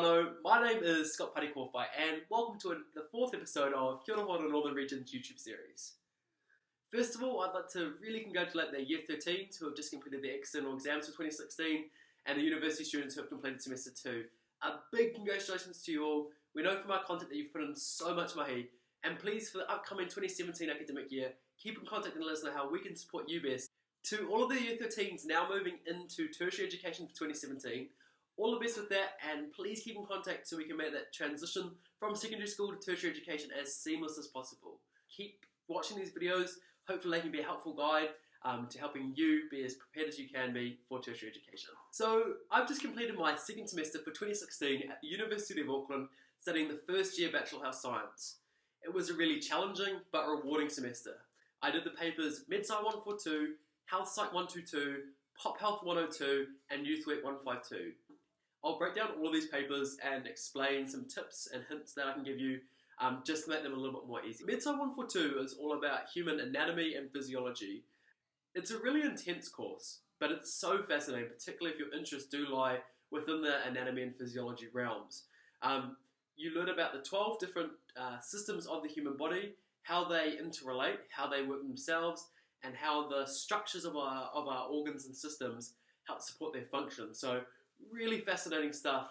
whānau, my name is Scott Parekowhai and welcome to the fourth episode of Kia ora whānau Northern Region's YouTube series. First of all, I'd like to really congratulate the Year 13s who have just completed their external exams for 2016 and the university students who have completed Semester 2. A big congratulations to you all. We know from our content that you've put in so much mahi, and please for the upcoming 2017 academic year, keep in contact and let us know how we can support you best. To all of the Year 13s now moving into tertiary education for 2017, all the best with that, and please keep in contact so we can make that transition from secondary school to tertiary education as seamless as possible. Keep watching these videos, hopefully they can be a helpful guide to helping you be as prepared as you can be for tertiary education. So I've just completed my second semester for 2016 at the University of Auckland studying the first year Bachelor of Health Science. It was a really challenging but rewarding semester. I did the papers MedSci 142, Health Psych 122, Pop Health 102 and Youth Work 152. I'll break down all of these papers and explain some tips and hints that I can give you just to make them a little bit more easy. MedSci 142 is all about human anatomy and physiology. It's a really intense course, but it's so fascinating, particularly if your interests do lie within the anatomy and physiology realms. You learn about the 12 different systems of the human body, how they interrelate, how they work themselves, and how the structures of our organs and systems help support their function. So really fascinating stuff.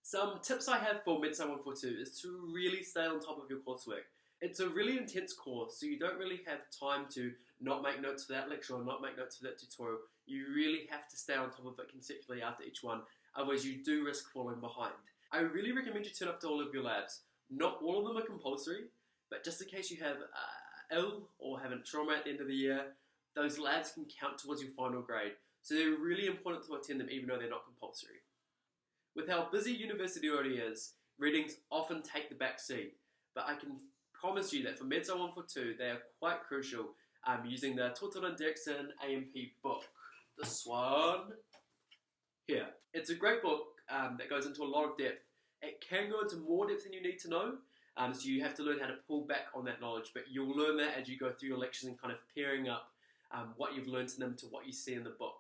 Some tips I have for MedSci 142 is to really stay on top of your coursework. It's a really intense course, so you don't really have time to not make notes for that lecture or not make notes for that tutorial. You really have to stay on top of it consecutively after each one, otherwise you do risk falling behind. I really recommend you turn up to all of your labs. Not all of them are compulsory, but just in case you have ill or have a trauma at the end of the year, those labs can count towards your final grade. So they're really important to attend them even though they're not compulsory. With how busy university already is, readings often take the back seat, but I can promise you that for MedSci 142 they are quite crucial using the Totoro Dirksen AMP book. This one here. It's a great book that goes into a lot of depth. It can go into more depth than you need to know, so you have to learn how to pull back on that knowledge, but you'll learn that as you go through your lectures and kind of pairing up what you've learned in them to what you see in the book.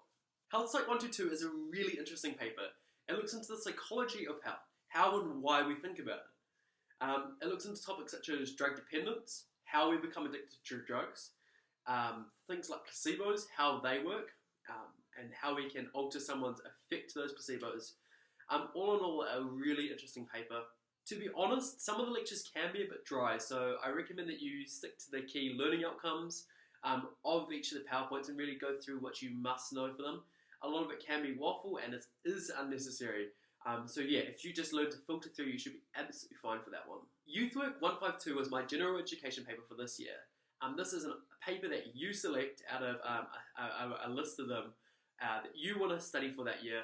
Health Psych 122 is a really interesting paper. It looks into the psychology of health, how and why we think about it. It looks into topics such as drug dependence, how we become addicted to drugs, things like placebos, how they work, and how we can alter someone's effect to those placebos. All in all, a really interesting paper. To be honest, some of the lectures can be a bit dry, so I recommend that you stick to the key learning outcomes of each of the PowerPoints and really go through what you must know for them. A lot of it can be waffle and it is unnecessary. So yeah, if you just learn to filter through, you should be absolutely fine for that one. Youth Work 152 was my general education paper for this year. This is a paper that you select out of a list of them that you want to study for that year.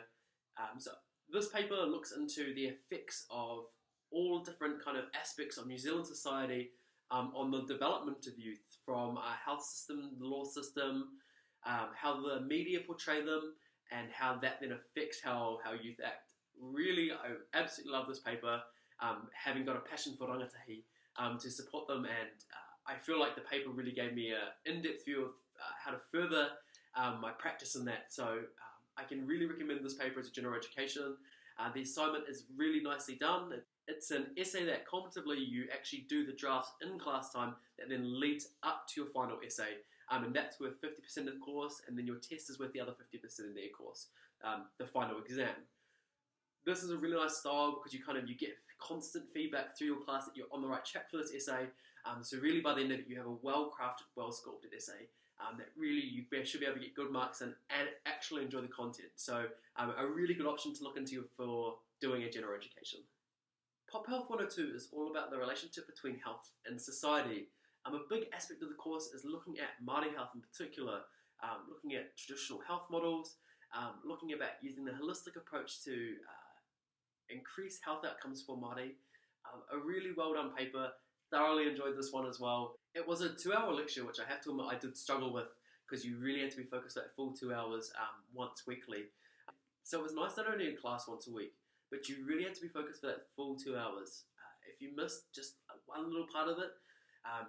So this paper looks into the effects of all different kind of aspects of New Zealand society on the development of youth, from our health system, the law system, how the media portray them, and how that then affects how youth act. Really, I absolutely love this paper, having got a passion for rangatahi to support them, and I feel like the paper really gave me an in-depth view of how to further my practice in that. So I can really recommend this paper as a general education. The assignment is really nicely done. It's an essay that cognitively you actually do the drafts in class time that then leads up to your final essay. And that's worth 50% of the course, and then your test is worth the other 50% of their course, the final exam. This is a really nice style because you get constant feedback through your class that you're on the right track for this essay. So really by the end of it, you have a well-crafted, well-sculpted essay that really you should be able to get good marks in and actually enjoy the content. So a really good option to look into for doing a general education. Pop Health 102 is all about the relationship between health and society. A big aspect of the course is looking at Māori health in particular, looking at traditional health models, looking about using the holistic approach to increase health outcomes for Māori. A really well done paper, thoroughly enjoyed this one as well. It was a 2-hour lecture, which I have to admit I did struggle with because you really had to be focused that full 2 hours once weekly. So it was nice not only in class once a week, but you really had to be focused for that full 2 hours. If you missed just one little part of it,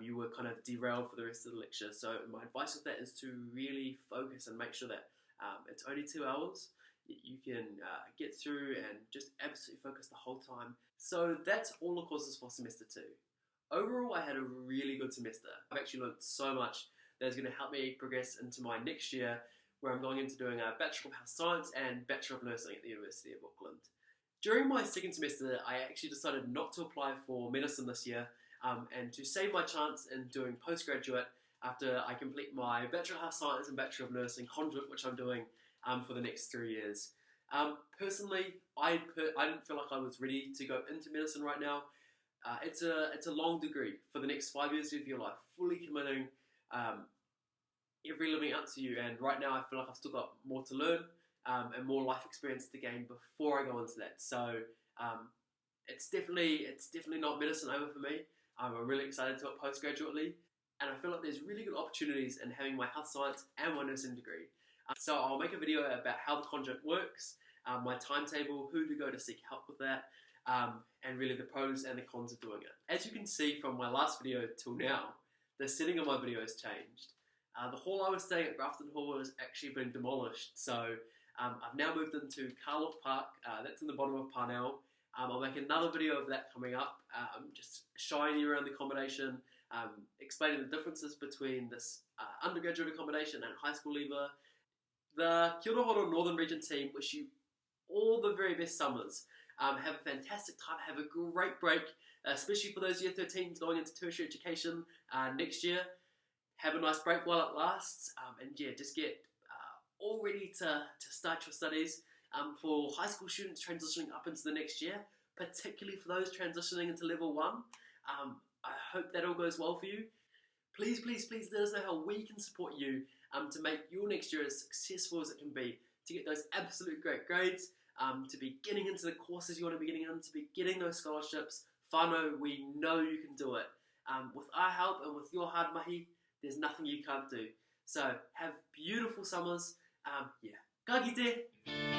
you were kind of derailed for the rest of the lecture. So my advice with that is to really focus and make sure that it's only 2 hours. you can get through and just absolutely focus the whole time. So that's all the courses for semester 2. Overall, I had a really good semester. I've actually learned so much that is going to help me progress into my next year, where I'm going into doing a Bachelor of Health Science and Bachelor of Nursing at the University of Auckland. During my second semester, I actually decided not to apply for medicine this year and to save my chance in doing postgraduate after I complete my Bachelor of Health Science and Bachelor of Nursing conduit, which I'm doing for the next 3 years. Personally, I didn't feel like I was ready to go into medicine right now. It's a long degree for the next 5 years of your life, fully committing every living out to you. And right now, I feel like I've still got more to learn and more life experience to gain before I go into that. So it's definitely not medicine over for me. I'm really excited to do it postgraduately, and I feel like there's really good opportunities in having my health science and my nursing degree. So I'll make a video about how the conduit works, my timetable, who to go to seek help with that, and really the pros and the cons of doing it. As you can see from my last video till now, the setting of my video has changed. The hall I was staying at, Grafton Hall, has actually been demolished, so I've now moved into Carlock Park. That's in the bottom of Parnell. I'll make another video of that coming up, just showing you around the accommodation, explaining the differences between this undergraduate accommodation and high school leaver. The Kia ora Horo Northern Region team wish you all the very best summers. Have a fantastic time, have a great break, especially for those year 13s going into tertiary education next year. Have a nice break while it lasts, and yeah, just get all ready to start your studies. For high school students transitioning up into the next year, particularly for those transitioning into level 1, I hope that all goes well for you. Please, please, please let us know how we can support you to make your next year as successful as it can be, to get those absolute great grades, to be getting into the courses you want to be getting into, to be getting those scholarships. Whānau, we know you can do it. With our help and with your hard mahi, there's nothing you can't do. So have beautiful summers. Yeah, ka kite!